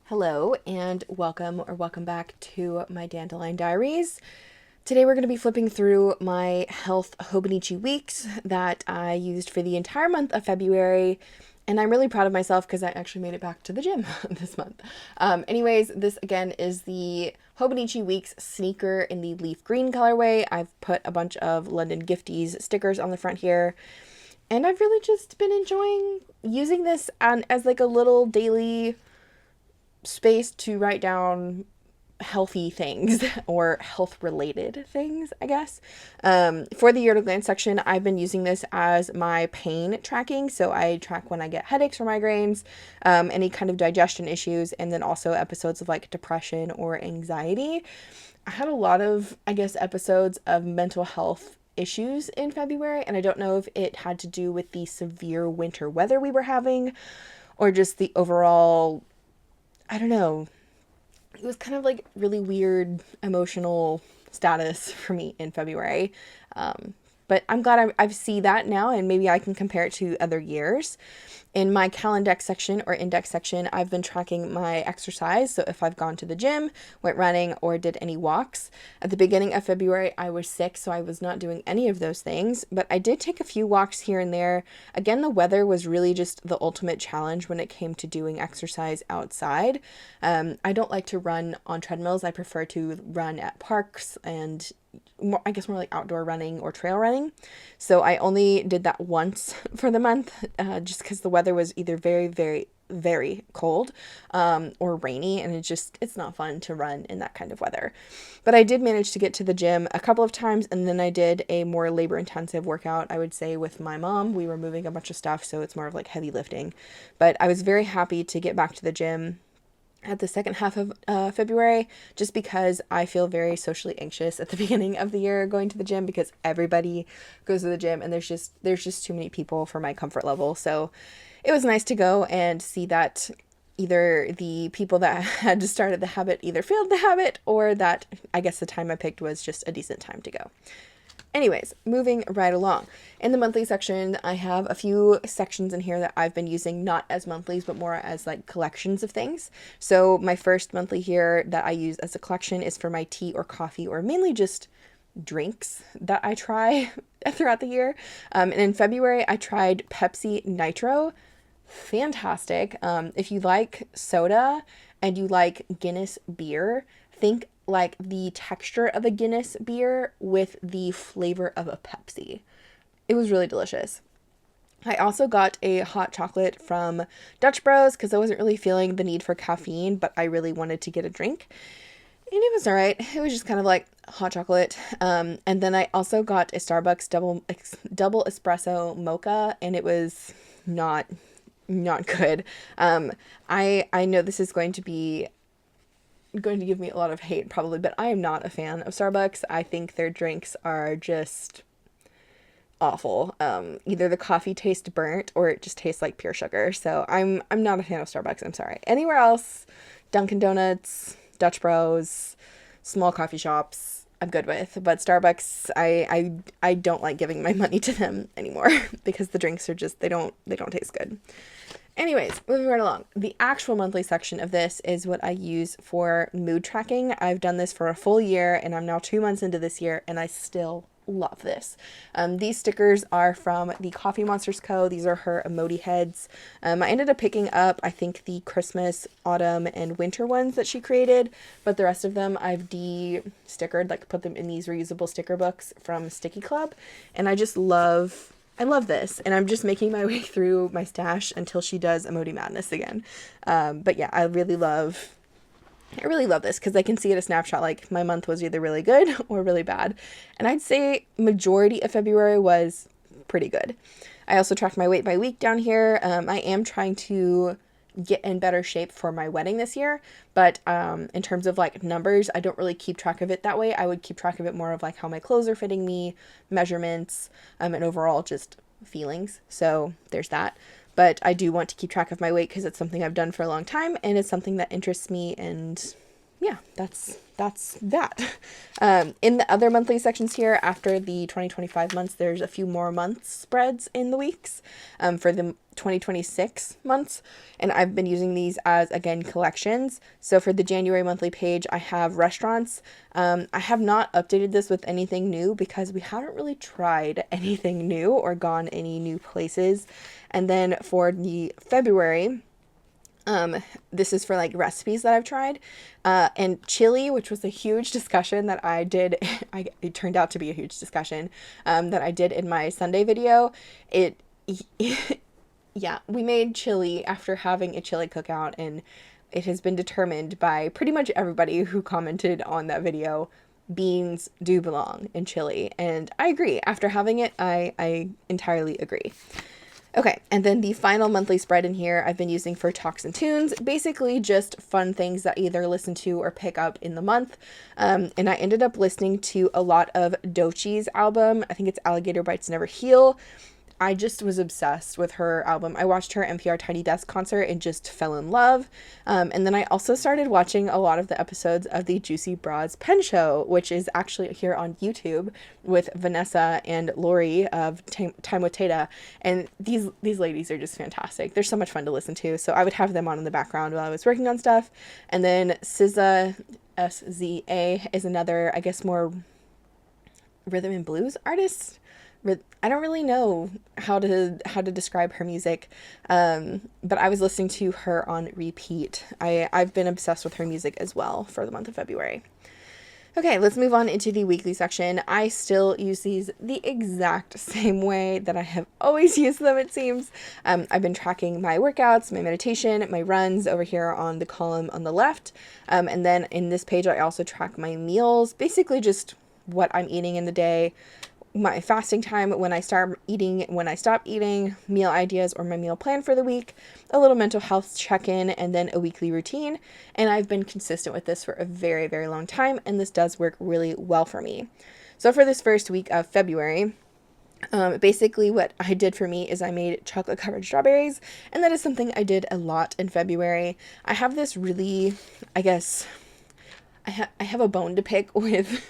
Hello and welcome back to my Dandelion Diaries. Today we're going to be flipping through my health Hobonichi weeks that I used for the entire month of February, and I'm really proud of myself because I actually made it back to the gym this month. Anyways, this again is the Hobonichi Weeks sneaker in the leaf green colorway. I've put a bunch of London Gifties stickers on the front here, and I've really just been enjoying using this as like a little daily space to write down healthy things or health related things, I guess. For the year at a glance section, I've been using this as my pain tracking. So I track when I get headaches or migraines, any kind of digestion issues, and then also episodes of like depression or anxiety. I had a lot of, I guess, episodes of mental health issues in February, and I don't know if it had to do with the severe winter weather we were having or just the overall, I don't know. It was kind of like really weird emotional status for me in February. But I'm glad I see that now, and maybe I can compare it to other years. In my Calendex section or index section, I've been tracking my exercise. So if I've gone to the gym, went running, or did any walks. At the beginning of February, I was sick, so I was not doing any of those things. But I did take a few walks here and there. Again, the weather was really just the ultimate challenge when it came to doing exercise outside. I don't like to run on treadmills. I prefer to run at parks and more, I guess more like outdoor running or trail running. So I only did that once for the month, just because the weather was either very, very, very cold, or rainy, and it's not fun to run in that kind of weather. But I did manage to get to the gym a couple of times, and then I did a more labor intensive workout, I would say, with my mom. We were moving a bunch of stuff, so it's more of like heavy lifting. But I was very happy to get back to the gym at the second half of February, just because I feel very socially anxious at the beginning of the year going to the gym, because everybody goes to the gym and there's just too many people for my comfort level. So it was nice to go and see that either the people that had started the habit either failed the habit, or that I guess the time I picked was just a decent time to go. Anyways, moving right along. In the monthly section, I have a few sections in here that I've been using not as monthlies, but more as like collections of things. So my first monthly here that I use as a collection is for my tea or coffee, or mainly just drinks that I try throughout the year. And in February, I tried Pepsi Nitro. Fantastic. If you like soda and you like Guinness beer, think like the texture of a Guinness beer with the flavor of a Pepsi. It was really delicious. I also got a hot chocolate from Dutch Bros because I wasn't really feeling the need for caffeine, but I really wanted to get a drink. And it was all right. It was just kind of like hot chocolate. And then I also got a Starbucks double espresso mocha, and it was not good. I know this is going to give me a lot of hate probably, but I am not a fan of Starbucks. I think their drinks are just awful. Either the coffee tastes burnt or it just tastes like pure sugar. So I'm not a fan of Starbucks. I'm sorry. Anywhere else, Dunkin' Donuts, Dutch Bros, small coffee shops, I'm good with. But Starbucks, I don't like giving my money to them anymore because the drinks are just they don't taste good. Anyways, moving right along. The actual monthly section of this is what I use for mood tracking. I've done this for a full year, and I'm now 2 months into this year, and I still love this. These stickers are from the Coffee Monsters Co. These are her emoji heads. I ended up picking up, I think, the Christmas, autumn, and winter ones that she created, but the rest of them I've de-stickered, like put them in these reusable sticker books from Sticky Club, and I love this, and I'm just making my way through my stash until she does Emoji Madness again. But yeah, I really love this because I can see at a snapshot like my month was either really good or really bad. And I'd say majority of February was pretty good. I also tracked my weight by week down here. I am trying to get in better shape for my wedding this year, but in terms of like numbers, I don't really keep track of it that way. I would keep track of it more of like how my clothes are fitting me, measurements, and overall just feelings. So there's that. But I do want to keep track of my weight because it's something I've done for a long time, and it's something that interests me, and yeah, that's that. In the other monthly sections here, after the 2025 months, there's a few more month spreads in the weeks for the 2026 months, and I've been using these as, again, collections. So for the January monthly page, I have restaurants. I have not updated this with anything new because we haven't really tried anything new or gone any new places. And then for the February, this is for like recipes that I've tried, and chili, which was a huge discussion that I did. It turned out to be a huge discussion, that I did in my Sunday video. Yeah, we made chili after having a chili cookout, and it has been determined by pretty much everybody who commented on that video, beans do belong in chili. And I agree. After having it, I entirely agree. Okay, and then the final monthly spread in here I've been using for talks and tunes, basically just fun things that I either listen to or pick up in the month. And I ended up listening to a lot of 𝗏𝗏𝗏𝐻𝗏𝐻's album. I think it's Alligator Bites Never Heal. I just was obsessed with her album. I watched her NPR Tiny Desk concert and just fell in love. And then I also started watching a lot of the episodes of the 𝗬𝗎𝗏𝗏𝗏 Pen Show, which is actually here on YouTube with Vanessa and Lori of 𝗦𝘂𝗽𝗏. And these ladies are just fantastic. They're so much fun to listen to. So I would have them on in the background while I was working on stuff. And then SZA, SZA, is another, I guess, more rhythm and blues artist. I don't really know how to describe her music, but I was listening to her on repeat. I've been obsessed with her music as well for the month of February. Okay, let's move on into the weekly section. I still use these the exact same way that I have always used them, it seems. I've been tracking my workouts, my meditation, my runs over here on the column on the left. And then in this page, I also track my meals, basically just what I'm eating in the day, my fasting time, when I start eating, when I stop eating, meal ideas or my meal plan for the week, a little mental health check-in, and then a weekly routine. And I've been consistent with this for a very, very long time, and this does work really well for me. So for this first week of February, basically what I did for me is I made chocolate covered strawberries, and that is something I did a lot in February. I have this really, I guess, I have a bone to pick with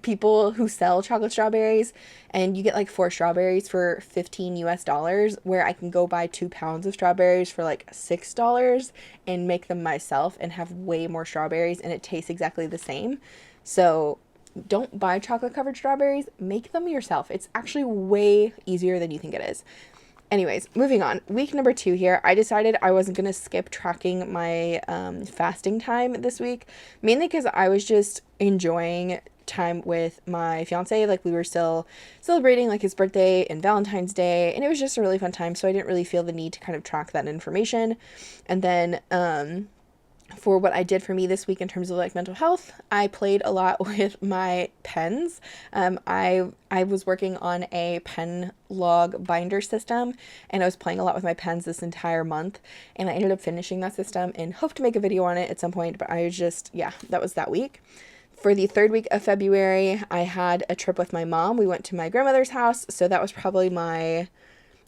people who sell chocolate strawberries, and you get like 4 strawberries for $15 US, where I can go buy 2 pounds of strawberries for like $6 and make them myself and have way more strawberries, and it tastes exactly the same. So don't buy chocolate covered strawberries, make them yourself. It's actually way easier than you think it is. Anyways, moving on. Week number 2 here, I decided I wasn't going to skip tracking my fasting time this week, mainly because I was just enjoying time with my fiance. Like, we were still celebrating like his birthday and Valentine's Day, and it was just a really fun time, so I didn't really feel the need to kind of track that information. And then for what I did for me this week in terms of like mental health, I played a lot with my pens. I was working on a pen log binder system, and I was playing a lot with my pens this entire month, and I ended up finishing that system and hope to make a video on it at some point, but I was just, yeah, that was that week. For the 3rd week of February, I had a trip with my mom. We went to my grandmother's house, so that was probably my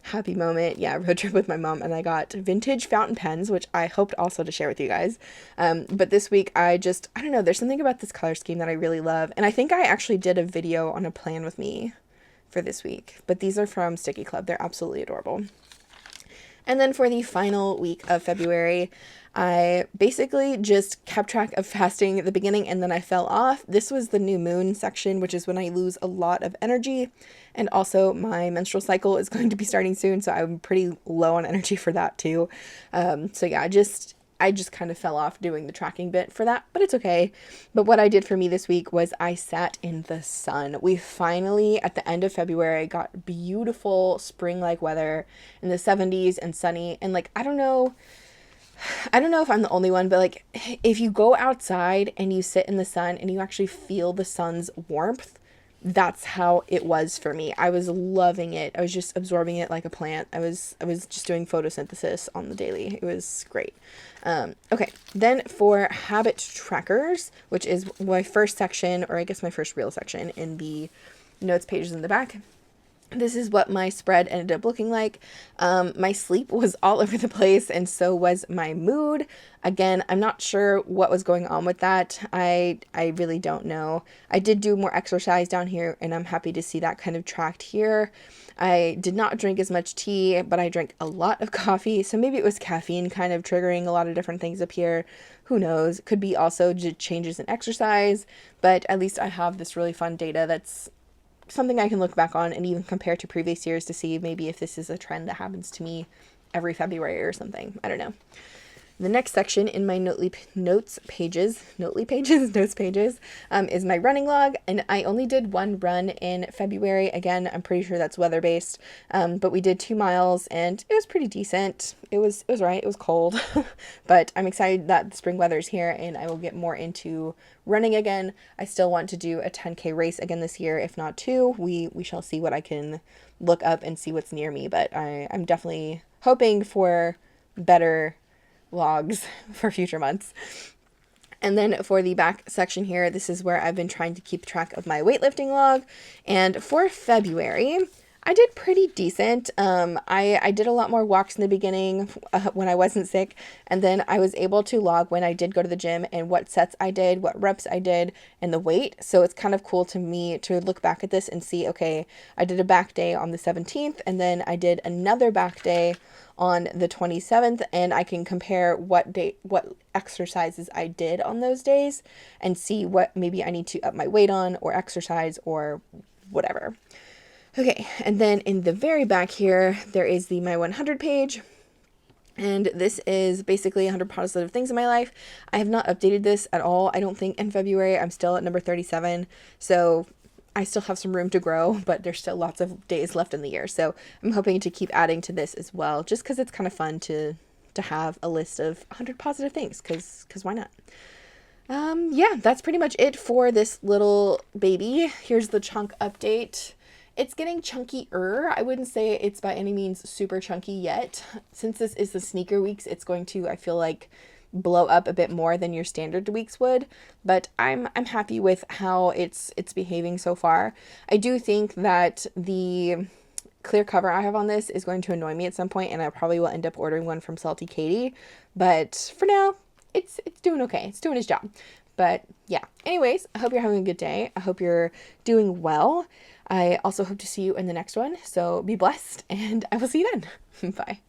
happy moment. Yeah, road trip with my mom, and I got vintage fountain pens, which I hoped also to share with you guys. But this week I don't know, there's something about this color scheme that I really love, and I think I actually did a video on a plan with me for this week, but these are from Sticky Club. They're absolutely adorable. And then for the final week of February, I basically just kept track of fasting at the beginning, and then I fell off. This was the new moon section, which is when I lose a lot of energy, and also my menstrual cycle is going to be starting soon, so I'm pretty low on energy for that too. So yeah, I just kind of fell off doing the tracking bit for that, but it's okay. But what I did for me this week was I sat in the sun. We finally, at the end of February, got beautiful spring-like weather in the 70s and sunny, and like, I don't know if I'm the only one, but like, if you go outside and you sit in the sun and you actually feel the sun's warmth, that's how it was for me. I was loving it. I was just absorbing it like a plant. I was just doing photosynthesis on the daily. It was great. Okay, then for habit trackers, which is my first section, or I guess my first real section in the notes pages in the back, this is what my spread ended up looking like. My sleep was all over the place, and so was my mood. Again, I'm not sure what was going on with that. I really don't know. I did do more exercise down here, and I'm happy to see that kind of tracked here. I did not drink as much tea, but I drank a lot of coffee, so maybe it was caffeine kind of triggering a lot of different things up here. Who knows? Could be also just changes in exercise, but at least I have this really fun data that's something I can look back on and even compare to previous years to see maybe if this is a trend that happens to me every February or something. I don't know. The next section in my notes pages, is my running log, and I only did one run in February. Again, I'm pretty sure that's weather-based, but we did 2 miles, and it was pretty decent. It was right. It was cold, but I'm excited that the spring weather's here, and I will get more into running again. I still want to do a 10K race again this year, if not 2. We shall see what I can look up and see what's near me, but I'm definitely hoping for better logs for future months. And then for the back section here, this is where I've been trying to keep track of my weightlifting log. And for February, I did pretty decent. I did a lot more walks in the beginning when I wasn't sick, and then I was able to log when I did go to the gym and what sets I did, what reps I did, and the weight. So it's kind of cool to me to look back at this and see, okay, I did a back day on the 17th, and then I did another back day on the 27th, and I can compare what exercises I did on those days and see what maybe I need to up my weight on or exercise or whatever. Okay, and then in the very back here, there is the My 100 page, and this is basically 100 positive things in my life. I have not updated this at all, I don't think, in February. I'm still at number 37, so I still have some room to grow, but there's still lots of days left in the year, so I'm hoping to keep adding to this as well, just because it's kind of fun to have a list of 100 positive things, because why not? Yeah, that's pretty much it for this little baby. Here's the chunk update. It's getting chunkier. I wouldn't say it's by any means super chunky yet. Since this is the sneaker weeks, it's going to, I feel like, blow up a bit more than your standard weeks would, but I'm happy with how it's behaving so far. I do think that the clear cover I have on this is going to annoy me at some point, and I probably will end up ordering one from 𝗤𝘄𝗃 𝗏𝗃, but for now, it's doing okay. It's doing its job. But yeah, anyways, I hope you're having a good day. I hope you're doing well. I also hope to see you in the next one, so be blessed, and I will see you then. Bye.